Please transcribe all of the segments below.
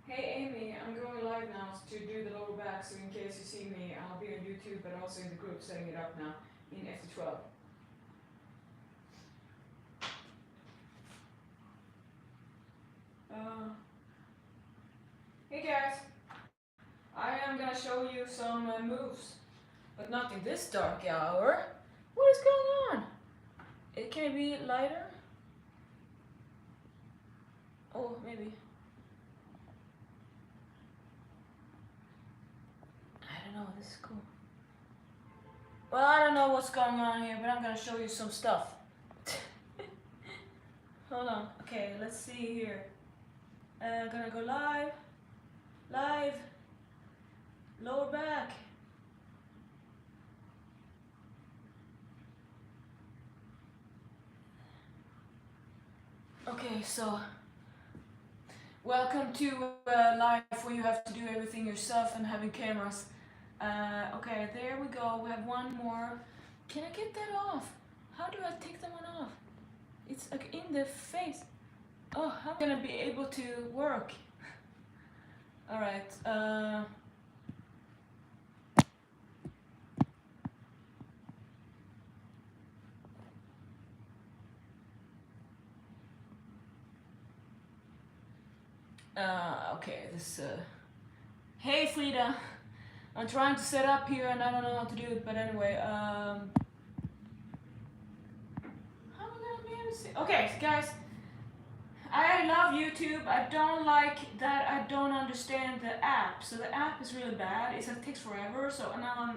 Hey Amy, I'm going live now to do the lower back, so in case you see me, I'll be on YouTube, but also in the group setting it up now in FT12. Hey guys, I am gonna show you some moves, but not in this dark hour. What is going on? Can it be lighter? Oh, maybe. I don't know, this is cool. Well, I don't know what's going on here, but I'm gonna show you some stuff. Hold on. Okay, let's see here. Gonna go live. Live. Lower back. Okay, so welcome to live where you have to do everything yourself and having cameras. Okay, there we go. We have one more. Can I get that off? How do I take that one off? It's like in the face. Oh, how am I gonna be able to work? All right. Okay, this. Hey, Frida. I'm trying to set up here and I don't know how to do it, but anyway. How am I gonna be able to see? Okay, guys. I love YouTube. I don't like that I don't understand the app. So the app is really bad. It takes forever. So now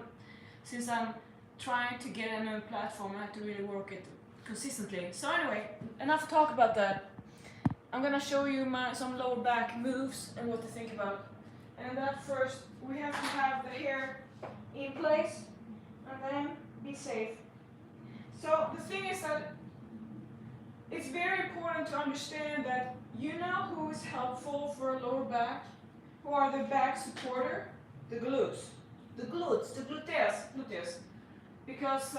since I'm trying to get a new platform, I have to really work it consistently. So anyway, enough talk about that. I'm gonna show you some lower back moves and what to think about. And that first, we have to have the hair in place and then be safe. So the thing is that it's very important to understand that you know who is helpful for a lower back, who are the back supporter, the glutes, the gluteus, because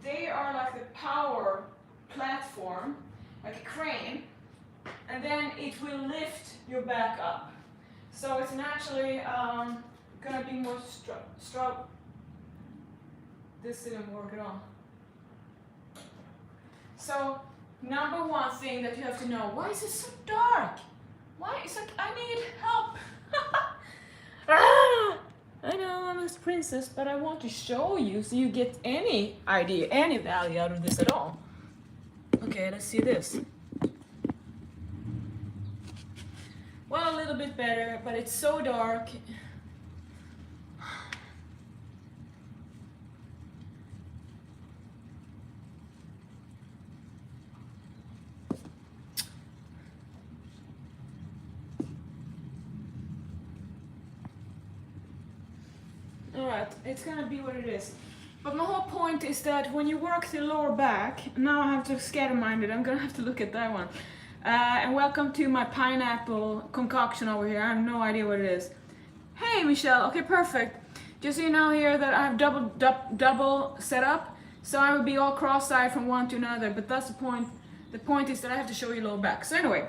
they are like the power platform, like a crane, and then it will lift your back up. So it's naturally gonna be more strong. This didn't work at all. So number one thing that you have to know, why is it so dark? Why? It's like, I need help. I know I'm a princess, but I want to show you so you get any idea, any value out of this at all. Okay, let's see this. Well, a little bit better, but it's so dark. Alright, it's gonna be what it is. But my whole point is that when you work the lower back, now I have to scatter-mind it, I'm gonna have to look at that one. And welcome to my pineapple concoction over here. I have no idea what it is. Hey Michelle, okay, perfect. Just so you know here that I have double setup, so I will be all cross-eyed from one to another, but that's the point. The point is that I have to show you lower back. So anyway,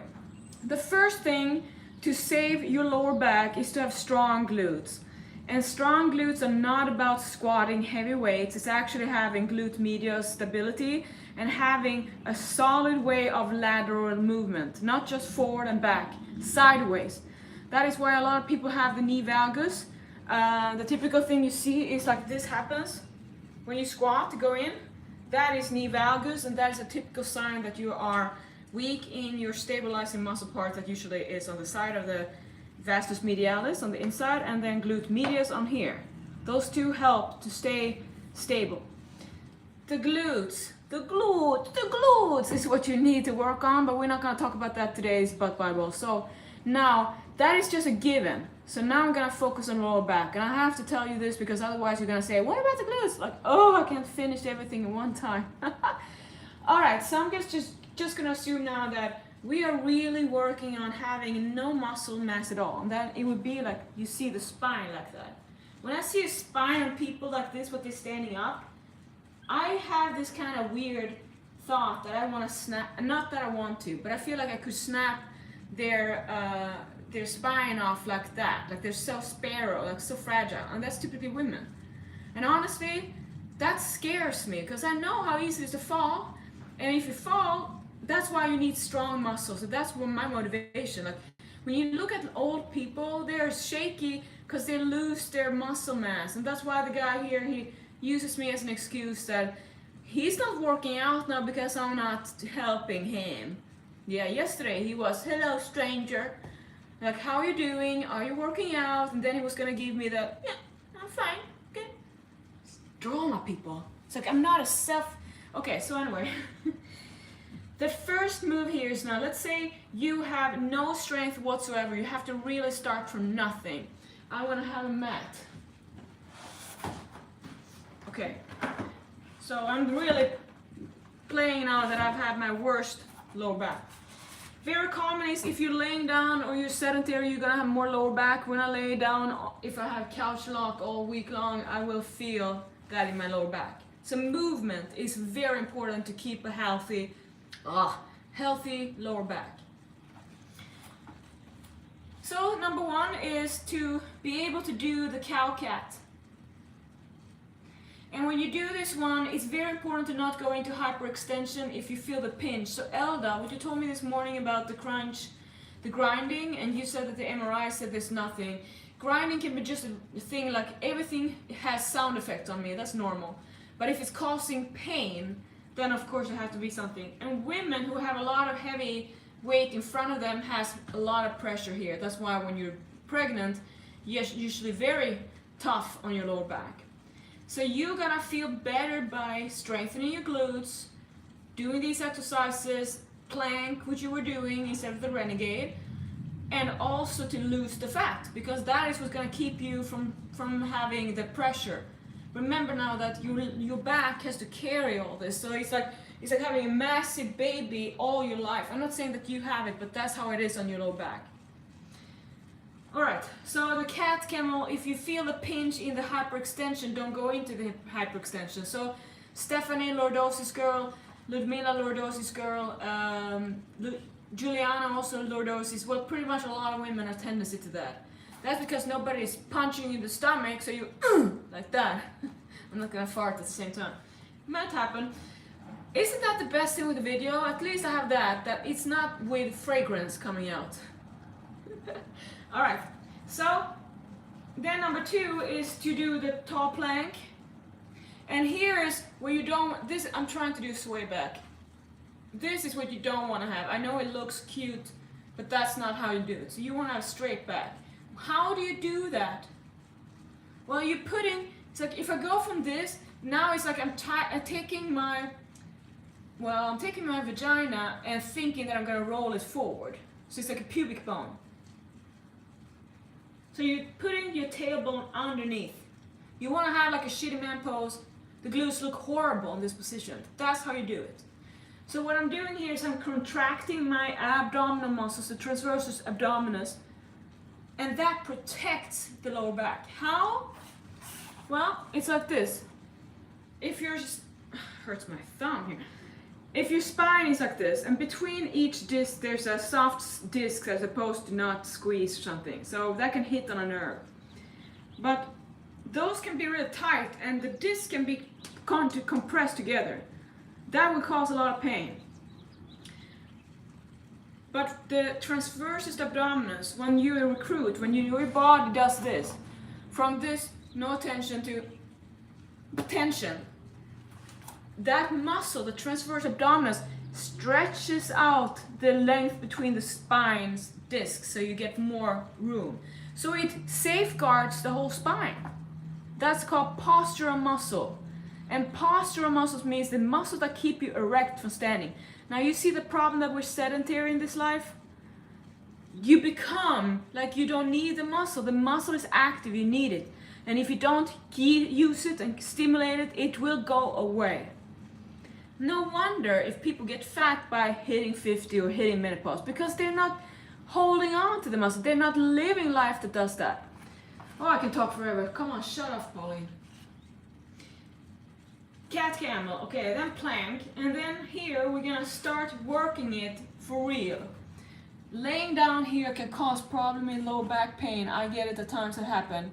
the first thing to save your lower back is to have strong glutes. And strong glutes are not about squatting heavy weights, it's actually having glute medius stability and having a solid way of lateral movement, not just forward and back, sideways. That is why a lot of people have the knee valgus. The typical thing you see is like this happens when you squat to go in. That is knee valgus, and that is a typical sign that you are weak in your stabilizing muscle part that usually is on the side of the vastus medialis on the inside, and then glute medius on here. Those two help to stay stable. The glutes is what you need to work on, but we're not going to talk about that today's butt Bible. So now that is just a given. So now I'm going to focus on lower back, and I have to tell you this because otherwise you're going to say, what about the glutes? Like, oh, I can't finish everything in one time. All right, so I'm just going to assume now that we are really working on having no muscle mass at all. And then it would be like, you see the spine like that. When I see a spine on people like this, what they're standing up, I have this kind of weird thought that I want to snap, not that I want to, but I feel like I could snap their their spine off like that, like they're so sparrow, like so fragile, and that's typically women. And honestly, that scares me because I know how easy it is to fall, and if you fall, that's why you need strong muscles. So that's what my motivation. Like when you look at old people, they're shaky because they lose their muscle mass, and that's why the guy here, he uses me as an excuse that he's not working out now because I'm not helping him. Yeah, yesterday he was, hello stranger, like how are you doing, are you working out? And then he was gonna give me the, yeah, I'm fine, okay. Drama, people. It's like I'm not a okay, so anyway. The first move here is now, let's say you have no strength whatsoever, you have to really start from nothing. I want to have a mat. Okay, so I'm really playing now that I've had my worst lower back. Very common is if you're laying down or you're sedentary, you're gonna have more lower back. When I lay down, if I have couch lock all week long, I will feel that in my lower back. So movement is very important to keep a healthy lower back. So number one is to be able to do the cow cat. And when you do this one, it's very important to not go into hyperextension if you feel the pinch. So Elda, what you told me this morning about the crunch, the grinding, and you said that the MRI said there's nothing. Grinding can be just a thing, like everything has sound effects on me, that's normal. But if it's causing pain, then of course it has to be something. And women who have a lot of heavy weight in front of them has a lot of pressure here. That's why when you're pregnant, you're usually very tough on your lower back. So you're gonna feel better by strengthening your glutes, doing these exercises, plank, which you were doing instead of the renegade, and also to lose the fat, because that is what's gonna keep you from having the pressure. Remember now that your back has to carry all this, so it's like having a massive baby all your life. I'm not saying that you have it, but that's how it is on your low back. Alright, so the cat-camel, if you feel the pinch in the hyperextension, don't go into the hyperextension. So Stephanie, lordosis girl, Ludmila, lordosis girl, Juliana, also lordosis. Well, pretty much a lot of women have tendency to that. That's because nobody is punching you in the stomach, so you like that. I'm not gonna fart at the same time. Might happen. Isn't that the best thing with the video? At least I have that it's not with fragrance coming out. Alright, so then number two is to do the tall plank. And here is where you don't, this I'm trying to do sway back. This is what you don't want to have. I know it looks cute, but that's not how you do it. So you want to have straight back. How do you do that? Well, you're putting, it's like if I go from this, now it's like I'm taking my vagina and thinking that I'm going to roll it forward. So it's like a pubic bone. So you're putting your tailbone underneath. You want to have like a shitty man pose. The glutes look horrible in this position. That's how you do it. So what I'm doing here is I'm contracting my abdominal muscles, the transversus abdominis, and that protects the lower back. How? Well, it's like this. If you're just, hurts my thumb here. If your spine is like this, and between each disc there's a soft disc as opposed to not squeeze or something, so that can hit on a nerve. But those can be really tight, and the disc can be compressed together. That will cause a lot of pain. But the transversus abdominis, when you recruit, when your body does this, from this no tension to tension, that muscle, the transverse abdominis, stretches out the length between the spine's discs, so you get more room. So it safeguards the whole spine. That's called postural muscle. And postural muscles means the muscles that keep you erect from standing. Now you see the problem that we're sedentary in this life? You become like you don't need the muscle. The muscle is active, you need it. And if you don't use it and stimulate it, it will go away. No wonder if people get fat by hitting 50 or hitting menopause, because they're not holding on to the muscle. They're not living life that does that. Oh, I can talk forever. Come on, shut up, Pauline. Cat-camel, okay, then plank, and then here we're gonna start working it for real. laying down here can cause problem in low back pain. I get it at times that happen.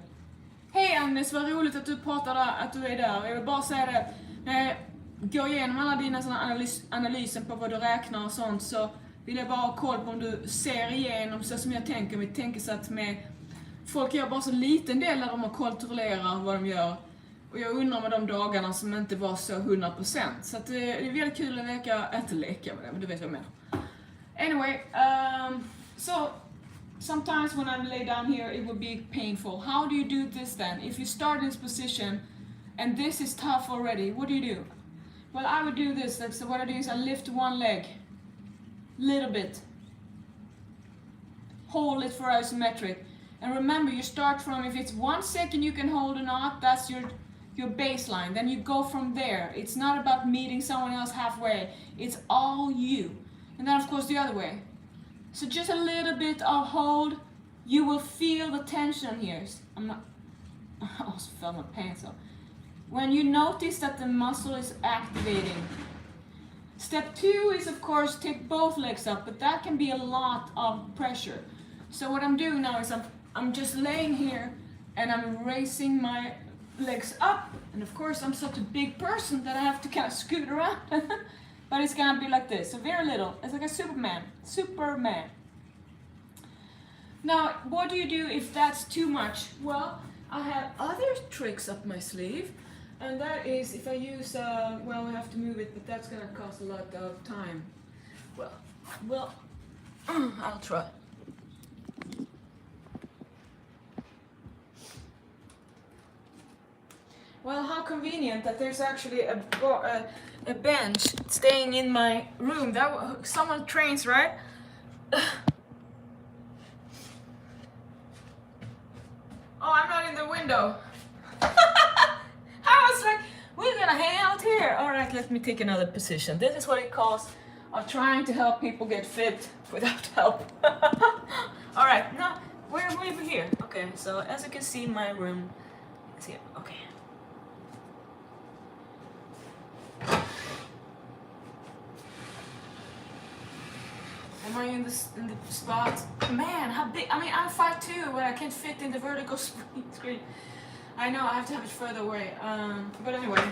Hej Agnes, vad roligt att du pratar där, att du är där. Jag vill bara säga det, när jag går igenom alla dina analyser på vad du räknar och sånt, så vill jag bara ha koll på om du ser igenom så som jag tänker. Mitt tänkesätt med folk gör bara så liten del där de kontrollerar vad de gör. Och jag undrar med de dagarna som inte var så 100%. Så att det är väldigt kul att leka med det, men du vet vad jag menar. Anyway, so sometimes when I lay down here it will be painful. How do you do this then? If you start in this position and this is tough already, what do? Well, I would do this. So what I do is I lift one leg, little bit, hold it for isometric, and remember you start from, if it's 1 second you can hold or not, that's your baseline. Then you go from there. It's not about meeting someone else halfway. It's all you. And then of course the other way. So just a little bit of hold. You will feel the tension here. I also fell my pants off. When you notice that the muscle is activating. Step 2 is of course take both legs up, but that can be a lot of pressure. So what I'm doing now is I'm just laying here and I'm raising my legs up. And of course I'm such a big person that I have to kind of scoot around. But it's gonna be like this, so very little. It's like a Superman. Now, what do you do if that's too much? Well, I have other tricks up my sleeve. And that is if I use, well, we have to move it, but that's gonna cost a lot of time. Well, I'll try. Well, how convenient that there's actually a bench staying in my room. That someone trains, right? Oh, I'm not in the window. I was like, we're gonna hang out here. All right, let me take another position. This is what it calls of trying to help people get fit without help. All right, now we're over here. Okay, so as you can see, my room is here. Okay. Am I in the spot? Man, how big? I mean, I'm 5'2", but I can't fit in the vertical screen. I know, I have to have it further away. But anyway,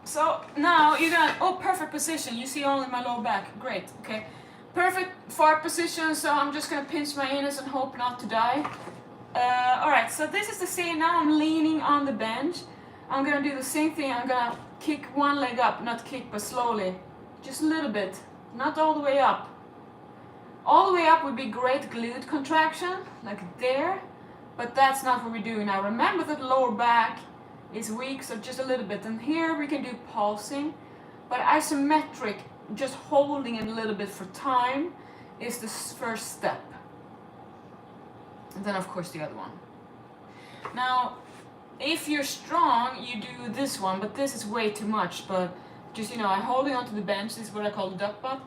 so now you're gonna, perfect position. You see only my lower back. Great, okay. Perfect fart position, so I'm just gonna pinch my anus and hope not to die. Alright, so this is the same. Now I'm leaning on the bench. I'm gonna do the same thing. I'm gonna kick one leg up, not kick, but slowly. Just a little bit, not all the way up. All the way up would be great glute contraction, like there, but that's not what we're doing now. Remember that the lower back is weak, so just a little bit. And here we can do pulsing, but isometric, just holding it a little bit for time, is the first step. And then of course the other one. Now, if you're strong, you do this one, but this is way too much. But just, you know, I'm holding onto the bench. This is what I call the duck butt,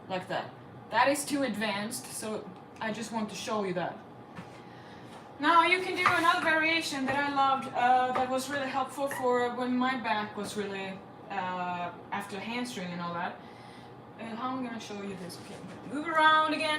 like that. That is too advanced, so I just want to show you that. Now you can do another variation that I loved, that was really helpful for when my back was really, after hamstring and all that. How am I going to show you this? Okay, I'm gonna move around again.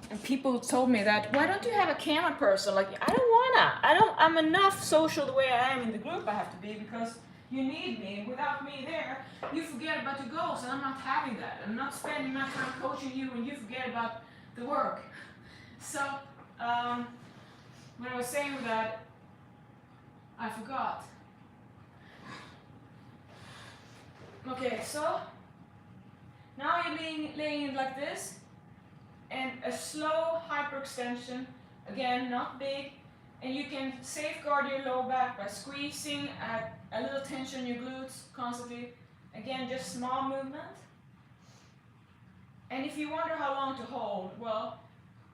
And people told me that, why don't you have a camera person? Like, I don't wanna. I'm enough social the way I am in the group I have to be, because you need me. Without me there, you forget about your goals, and I'm not having that. I'm not spending my time coaching you and you forget about the work. So, when I was saying that, I forgot. Okay, so now you're laying like this, and a slow hyperextension, again, not big, and you can safeguard your lower back by squeezing a little tension in your glutes constantly. Again, just small movement. And if you wonder how long to hold, well,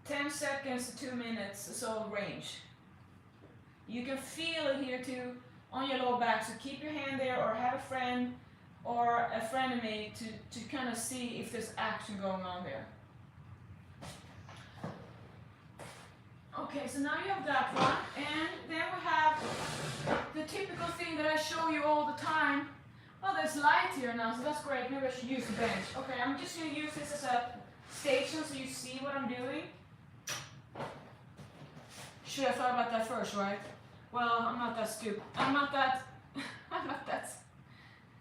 10 seconds to 2 minutes is all range. You can feel it here too on your lower back, so keep your hand there, or have a friend or a frenemy to kind of see if there's action going on there. Okay, so now you have that one, and then we have the typical thing that I show you all the time. Oh, there's light here now, so that's great. Maybe I should use the bench. Okay, I'm just going to use this as a station so you see what I'm doing. Should have thought about that first, right? Well, I'm not that stupid. I'm not that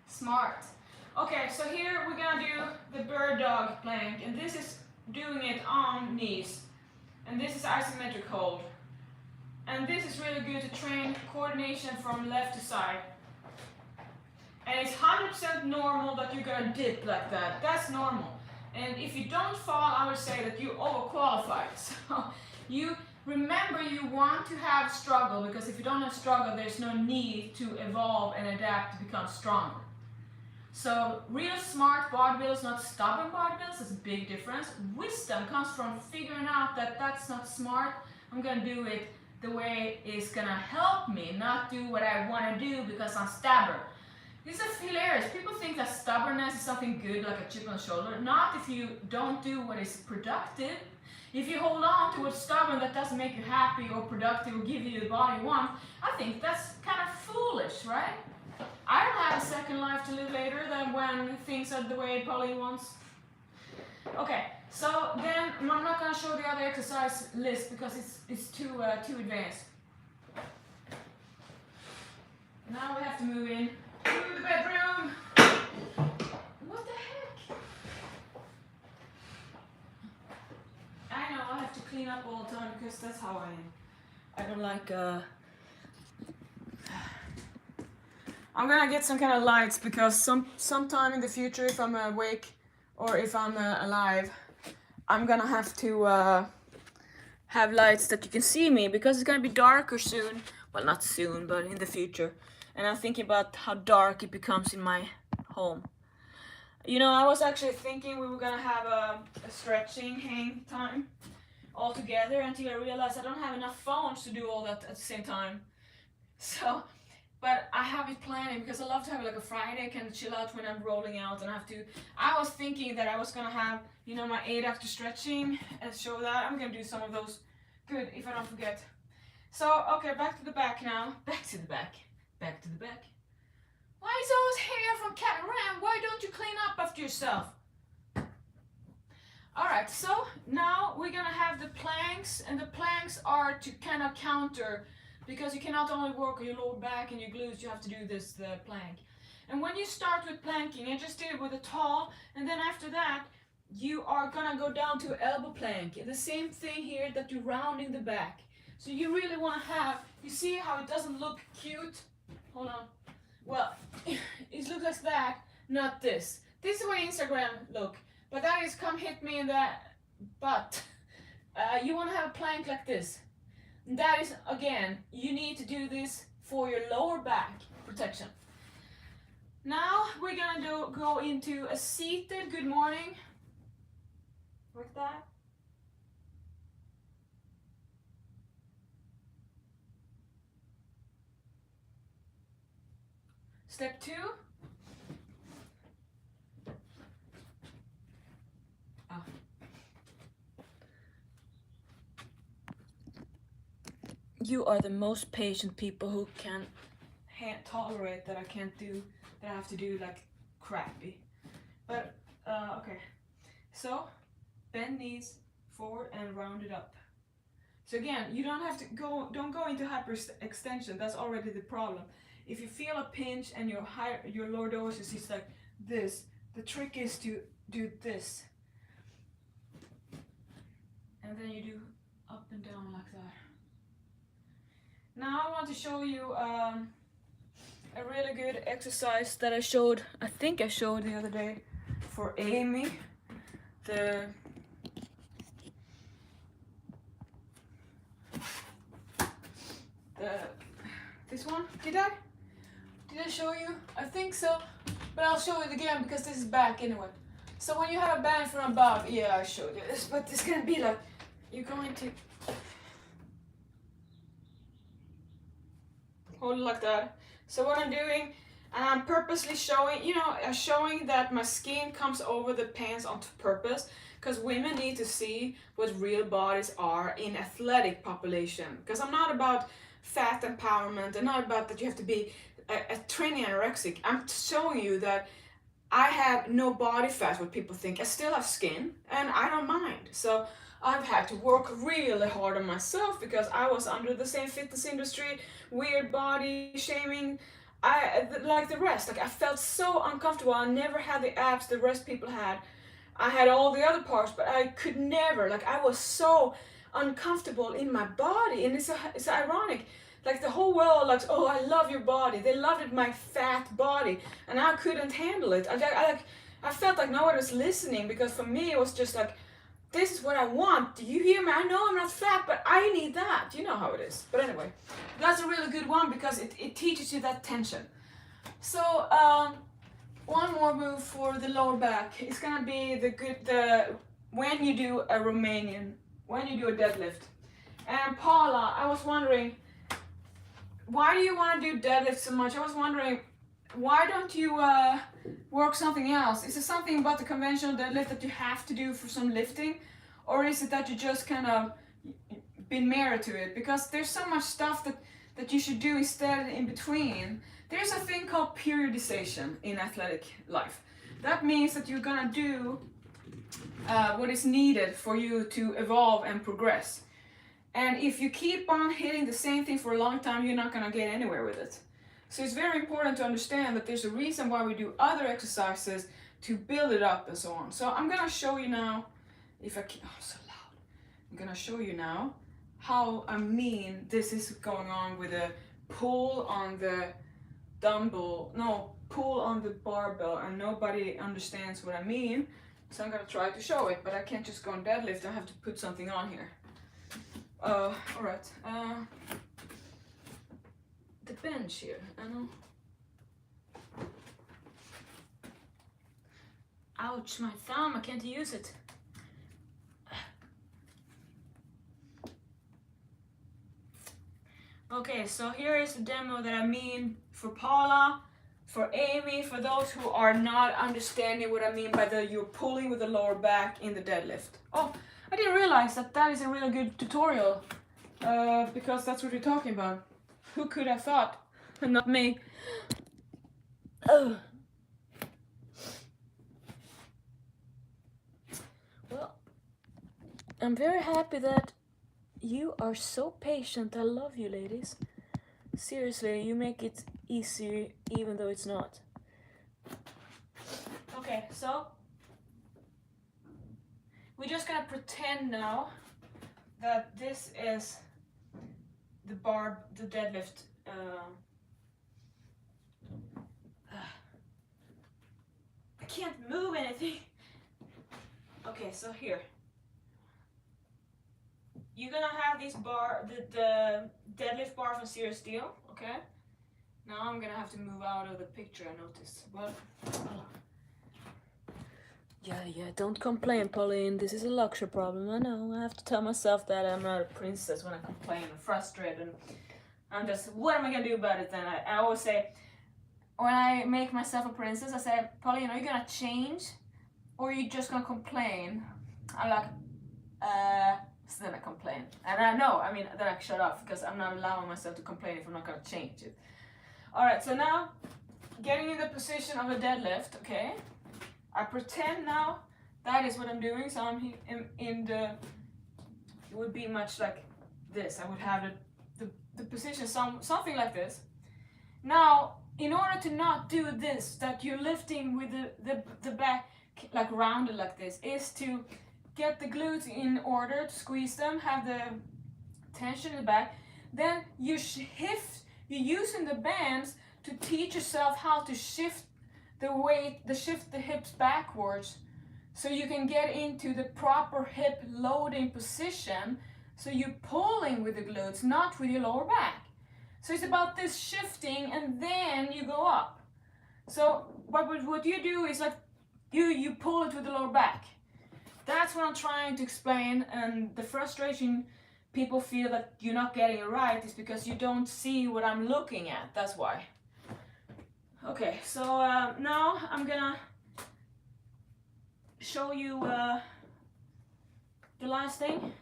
smart. Okay, so here we're gonna do the bird dog plank, and this is doing it on knees. And this is isometric hold. And this is really good to train coordination from left to side. And it's 100% normal that you're gonna dip like that. That's normal. And if you don't fall, I would say that you overqualified. So you remember you want to have struggle, because if you don't have struggle, there's no need to evolve and adapt to become stronger. So real smart bodybuilders, not stubborn bodybuilders, there's a big difference. Wisdom comes from figuring out that that's not smart. I'm gonna do it the way it's gonna help me, not do what I wanna do because I'm stubborn. This is hilarious. People think that stubbornness is something good, like a chip on the shoulder. Not if you don't do what is productive. If you hold on to what's stubborn that doesn't make you happy or productive or give you the body you want, I think that's kind of foolish, right? I don't have a second life to live later than when things are the way Polly wants. Okay, so then I'm not going to show the other exercise list because it's too advanced. Now we have to move in to the bedroom. What the heck? I know I have to clean up all the time because that's how I am. I don't like I'm gonna get some kind of lights because sometime in the future, if I'm awake or if I'm alive, I'm gonna have to have lights that you can see me, because it's gonna be darker soon. Well, not soon, but in the future. And I'm thinking about how dark it becomes in my home. You know, I was actually thinking we were gonna have a stretching hang time all together, until I realized I don't have enough phones to do all that at the same time. So. But I have it planning because I love to have like a Friday, I can chill out when I'm rolling out and I was thinking that I was gonna have, you know, my 8 after stretching and show that. I'm gonna do some of those. Good, if I don't forget. So, okay, back to the back now. Back to the back. Back to the back. Why is always hair from Cat and Ram? Why don't you clean up after yourself? Alright, so now we're gonna have the planks, and the planks are to kind of counter, because you cannot only work on your lower back and your glutes, you have to do this, the plank. And when you start with planking, I just did it with a tall, and then after that, you are gonna go down to elbow plank. And the same thing here, that you're rounding the back. So you really wanna have, you see how it doesn't look cute? Hold on. Well, it looks like that, not this. This is the way Instagram look, but that is come hit me in the butt. You wanna have a plank like this. That is, again, you need to do this for your lower back protection. Now we're gonna go into a seated good morning, like that. Step 2. You are the most patient people who can tolerate that I can't do, that I have to do like crappy. But, okay. So, bend knees forward and round it up. So again, you don't have to don't go into hyperextension, that's already the problem. If you feel a pinch and your lordosis is like this, the trick is to do this. And then you do up and down like that. Now I want to show you a really good exercise that I think I showed the other day for Amy. This one, did I show you? I think so, but I'll show it again because this is back anyway. So when you have a band from above, yeah, I showed you this, but it's gonna be like, you're going to hold it like that. So what I'm doing, and I'm purposely showing, you know, showing that my skin comes over the pants on purpose, because women need to see what real bodies are in athletic population. Because I'm not about fat empowerment, and not about that you have to be a training anorexic, I'm showing you that I have no body fat, what people think. I still have skin, and I don't mind. So I've had to work really hard on myself because I was under the same fitness industry, weird body shaming. Like the rest. Like I felt so uncomfortable. I never had the abs the rest people had. I had all the other parts, but I could never. Like I was so uncomfortable in my body, and it's ironic. Like the whole world, like, oh, I love your body. They loved it, my fat body, and I couldn't handle it. I felt like no one was listening because for me it was just like, this is what I want. Do you hear me? I know I'm not fat, but I need that. You know how it is. But anyway, that's a really good one because it teaches you that tension. So one more move for the lower back. It's gonna be when you do a Romanian, when you do a deadlift. And Paula, I was wondering, why do you want to do deadlift so much? I was wondering, why don't you work something else? Is it something about the conventional deadlift that you have to do for some lifting? Or is it that you just kind of been married to it? Because there's so much stuff that you should do instead in between. There's a thing called periodization in athletic life. That means that you're gonna do what is needed for you to evolve and progress. And if you keep on hitting the same thing for a long time, you're not gonna get anywhere with it. So it's very important to understand that there's a reason why we do other exercises to build it up and so on. So I'm gonna show you now, if I can, oh, so loud. I'm gonna show you now how this is going on with a pull on the pull on the barbell, and nobody understands what I mean. So I'm gonna try to show it, but I can't just go on deadlift, I have to put something on here. All right. The bench here, I know. Ouch, my thumb, I can't use it. Okay, so here is the demo that I mean for Paula, for Amy, for those who are not understanding what I mean by you're pulling with the lower back in the deadlift. Oh, I didn't realize that is a really good tutorial, because that's what we're talking about. Who could have thought? Not me. Oh. Well, I'm very happy that you are so patient. I love you, ladies. Seriously, you make it easy even though it's not. Okay, so we're just gonna pretend now that this is the deadlift. I can't move anything. Okay, so here. You're gonna have this bar, the deadlift bar from Serious Steel, okay? Now I'm gonna have to move out of the picture, I noticed. But, yeah, don't complain, Pauline. This is a luxury problem. I know. I have to tell myself that I'm not a princess when I complain and frustrated. And I'm just, what am I gonna do about it then? I always say, when I make myself a princess, I say, Pauline, are you gonna change? Or are you just gonna complain? I'm like, so then I complain. And then I shut off because I'm not allowing myself to complain if I'm not gonna change it. Alright, so now, getting in the position of a deadlift, okay? I pretend now that is what I'm doing, so I'm in the, it would be much like this. I would have the position, something like this. Now, in order to not do this, that you're lifting with the back like rounded like this, is to get the glutes in order, to squeeze them, have the tension in the back. Then you're using the bands to teach yourself how to shift the weight, shift the hips backwards, so you can get into the proper hip loading position. So you're pulling with the glutes, not with your lower back. So it's about this shifting, and then you go up. So what you do is like you pull it with the lower back. That's what I'm trying to explain, and the frustration people feel that you're not getting it right is because you don't see what I'm looking at. That's why. Okay, so now I'm gonna show you the last thing.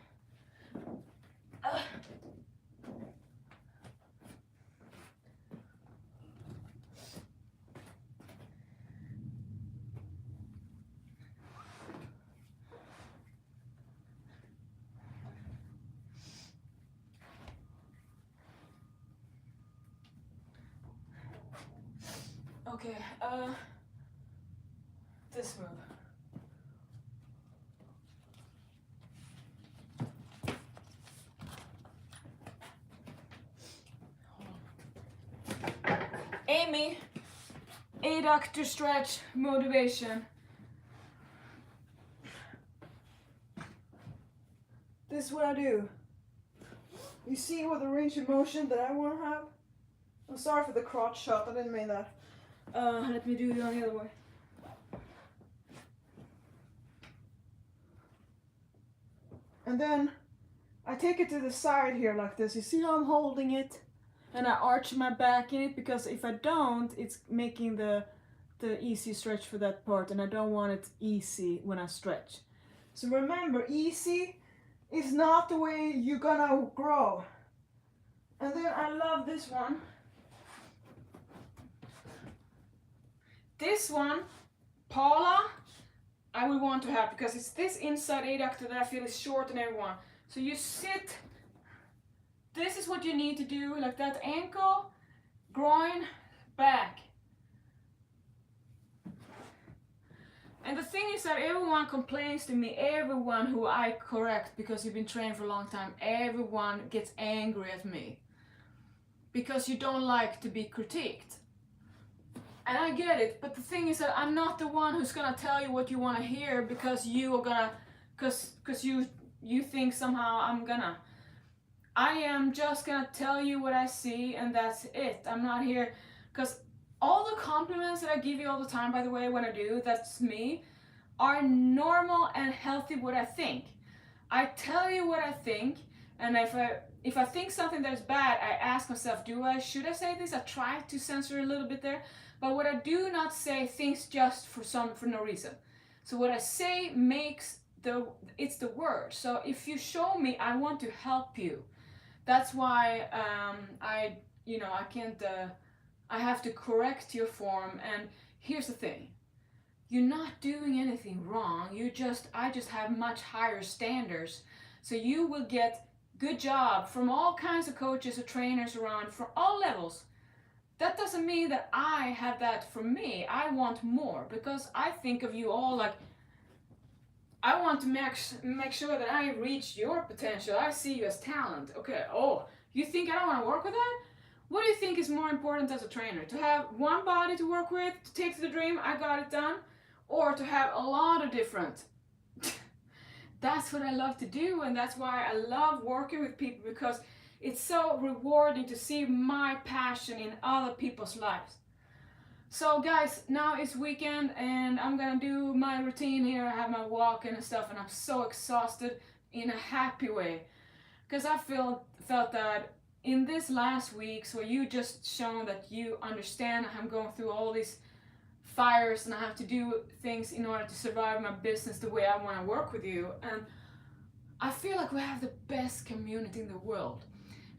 Okay, this move. Amy, adductor stretch, motivation. This is what I do. You see what the range of motion that I want to have? I'm sorry for the crotch shot, I didn't mean that. Let me do it on the other way. And then I take it to the side here like this. You see how I'm holding it? And I arch my back in it, because if I don't, it's making the easy stretch for that part, and I don't want it easy when I stretch. So remember, easy is not the way you're gonna grow. And then I love this one. This one, Paula, I would want to have, because it's this inside adductor that I feel is short than everyone. So you sit, this is what you need to do, like that, ankle, groin, back. And the thing is that everyone complains to me, everyone who I correct, because you've been trained for a long time, everyone gets angry at me. Because you don't like to be critiqued. And I get it, but the thing is that I'm not the one who's gonna tell you what you wanna hear, because you are gonna, cause you think somehow I'm gonna. I am just gonna tell you what I see, and that's it. I'm not here, cause all the compliments that I give you all the time, by the way, when I do, that's me, are normal and healthy what I think. I tell you what I think, and if I think something that's bad, I ask myself, should I say this? I try to censor a little bit there, but what I do not say things just for no reason. So what I say it's the word. So if you show me, I want to help you. That's why I can't. I have to correct your form, and here's the thing. You're not doing anything wrong. I just have much higher standards. So you will get good job from all kinds of coaches or trainers around from all levels. That doesn't mean that I have that for me. I want more, because I think of you all like, I want to make sure that I reach your potential. I see you as talent. Okay, you think I don't want to work with that? What do you think is more important as a trainer? To have one body to work with, to take to the dream, I got it done? Or to have a lot of different? That's what I love to do, and that's why I love working with people, because it's so rewarding to see my passion in other people's lives. So guys, now it's weekend, and I'm gonna do my routine here. I have my walk and stuff, and I'm so exhausted in a happy way. Because I felt that in this last weeks where you just shown that you understand I'm going through all these fires and I have to do things in order to survive my business the way I want to work with you, and I feel like we have the best community in the world.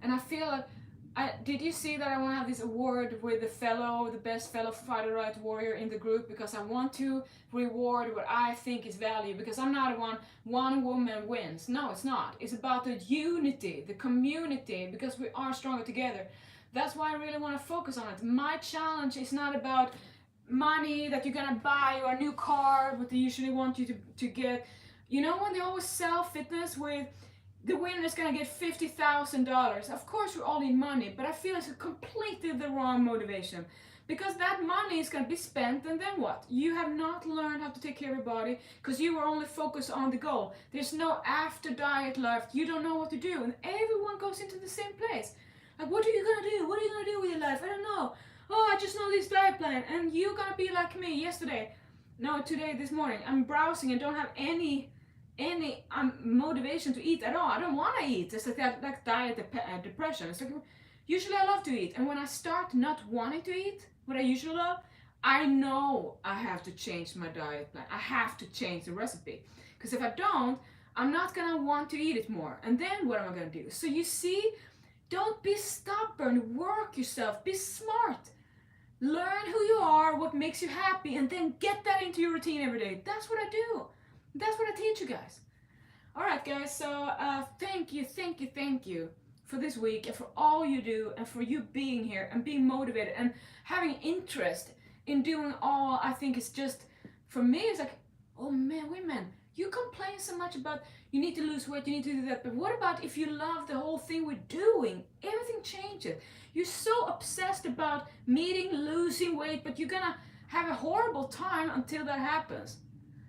And I feel like, did you see that I want to have this award with the best fellow fighter right warrior in the group, because I want to reward what I think is value, because I'm not one woman wins. No, it's not. It's about the unity, the community, because we are stronger together. That's why I really want to focus on it. My challenge is not about money that you're gonna buy, or a new car, what they usually want you to get. You know, when they always sell fitness with the winner is gonna get $50,000. Of course we all need money, but I feel it's completely the wrong motivation, because that money is gonna be spent, and then what? You have not learned how to take care of your body, because you are only focused on the goal. There's no after diet left. You don't know what to do, and everyone goes into the same place. Like, what are you gonna do? What are you gonna do with your life? I don't know. I just know this diet plan. And you're gonna be like me yesterday. No, today, this morning. I'm browsing and don't have any motivation to eat at all. I don't want to eat. It's like diet depression. It's like, usually I love to eat, and when I start not wanting to eat what I usually love, I know I have to change my diet plan. I have to change the recipe, because if I don't, I'm not gonna want to eat it more. And then what am I gonna do? So you see, don't be stubborn. Work yourself. Be smart. Learn who you are, what makes you happy, and then get that into your routine every day. That's what I do. That's what I teach you guys. All right, guys, so thank you for this week, and for all you do, and for you being here and being motivated and having interest in doing all, I think it's just, for me, it's like, oh man, women, you complain so much about you need to lose weight, you need to do that, but what about if you love the whole thing we're doing? Everything changes. You're so obsessed about meeting, losing weight, but you're gonna have a horrible time until that happens.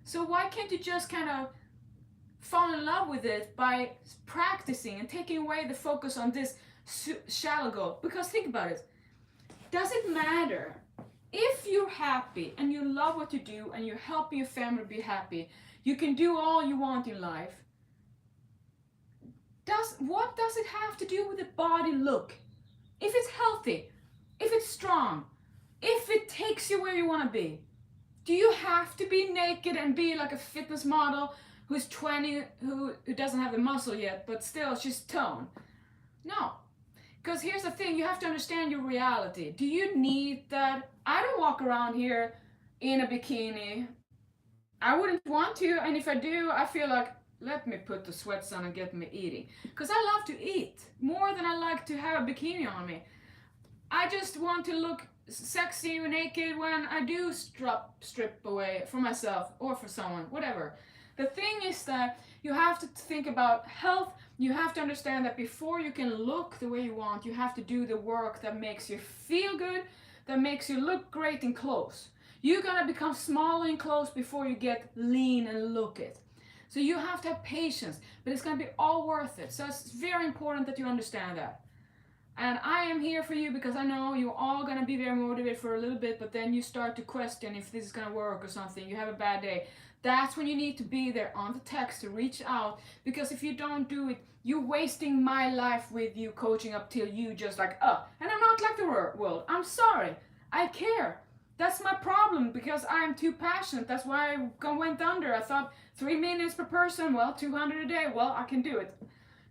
So why can't you just kind of fall in love with it by practicing and taking away the focus on this shallow goal? Because think about it. Does it matter if you're happy and you love what you do and you're helping your family be happy? You can do all you want in life. What does it have to do with the body look? If it's healthy, if it's strong, if it takes you where you want to be, do you have to be naked and be like a fitness model who's 20, who doesn't have the muscle yet, but still she's toned? No. Because here's the thing, you have to understand your reality. Do you need that? I don't walk around here in a bikini. I wouldn't want to, and if I do, I feel like, let me put the sweats on and get me eating. Because I love to eat more than I like to have a bikini on me. I just want to look sexy or naked when I do strip away for myself or for someone, whatever. The thing is that you have to think about health. You have to understand that before you can look the way you want, you have to do the work that makes you feel good, that makes you look great in clothes. You're gonna become smaller in clothes before you get lean and look it. So you have to have patience, but it's gonna be all worth it. So it's very important that you understand that. And I am here for you because I know you're all gonna be very motivated for a little bit, but then you start to question if this is gonna work or something. You have a bad day. That's when you need to be there on the text to reach out, because if you don't do it, you're wasting my life with you coaching up till you just like, and I'm not like the world. I'm sorry. I care. That's my problem, because I'm too passionate. That's why I went under. I thought 3 minutes per person, well, 200 a day, well, I can do it.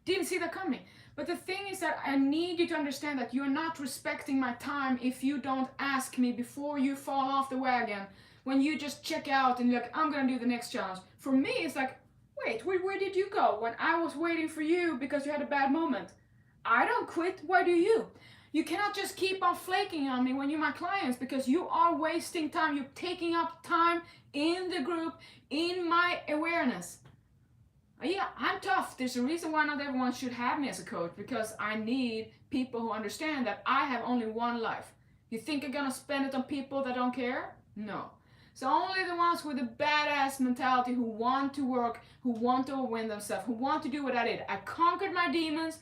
Didn't see that coming. But the thing is that I need you to understand that you're not respecting my time if you don't ask me before you fall off the wagon. When you just check out and you're like, I'm gonna do the next challenge. For me, it's like, wait, where did you go when I was waiting for you because you had a bad moment? I don't quit, why do you? You cannot just keep on flaking on me when you're my clients, because you are wasting time. You're taking up time in the group, in my awareness. Yeah, I'm tough. There's a reason why not everyone should have me as a coach, because I need people who understand that I have only one life. You think I'm gonna spend it on people that don't care? No. So only the ones with a badass mentality, who want to work, who want to win themselves, who want to do what I did. I conquered my demons,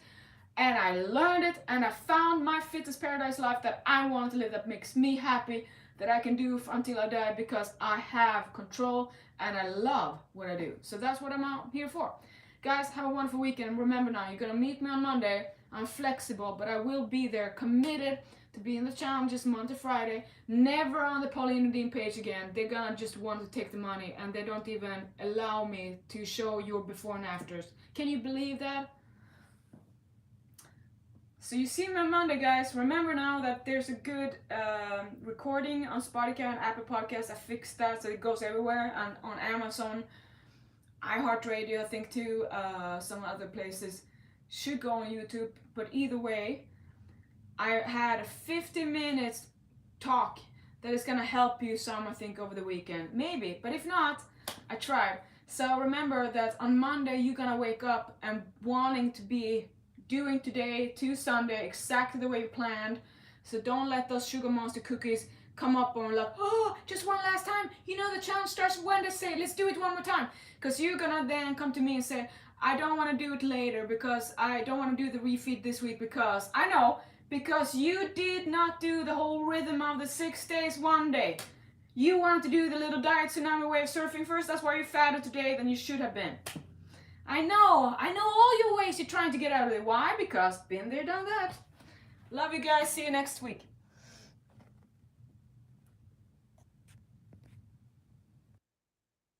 and I learned it, and I found my fitness paradise life that I want to live, that makes me happy, that I can do until I die, because I have control and I love what I do. So that's what I'm out here for. Guys, have a wonderful weekend. Remember now, you're gonna meet me on Monday. I'm flexible, but I will be there, committed to be in the challenges Monday, Friday, never on the Pauline Dean page again. They're gonna just want to take the money, and they don't even allow me to show your before and afters. Can you believe that? So you see me on Monday, guys. Remember now that there's a good recording on Spotify and Apple Podcasts. I fixed that so it goes everywhere, and on Amazon, iHeartRadio, I think too, some other places. Should go on YouTube, but either way, I had a 50 minutes talk that is gonna help you some, I think, over the weekend. Maybe, but if not, I tried. So remember that on Monday, you're gonna wake up and wanting to be doing today to Sunday exactly the way you planned. So don't let those sugar monster cookies come up and like, oh, just one last time. You know the challenge starts Wednesday. Let's do it one more time. Because you're gonna then come to me and say, I don't want to do it later because I don't want to do the refeed this week because I know, because you did not do the whole rhythm of the 6 days, 1 day. You wanted to do the little diet tsunami way of surfing first. That's why you're fatter today than you should have been. I know all your ways you're trying to get out of it. Why? Because been there, done that. Love you guys. See you next week.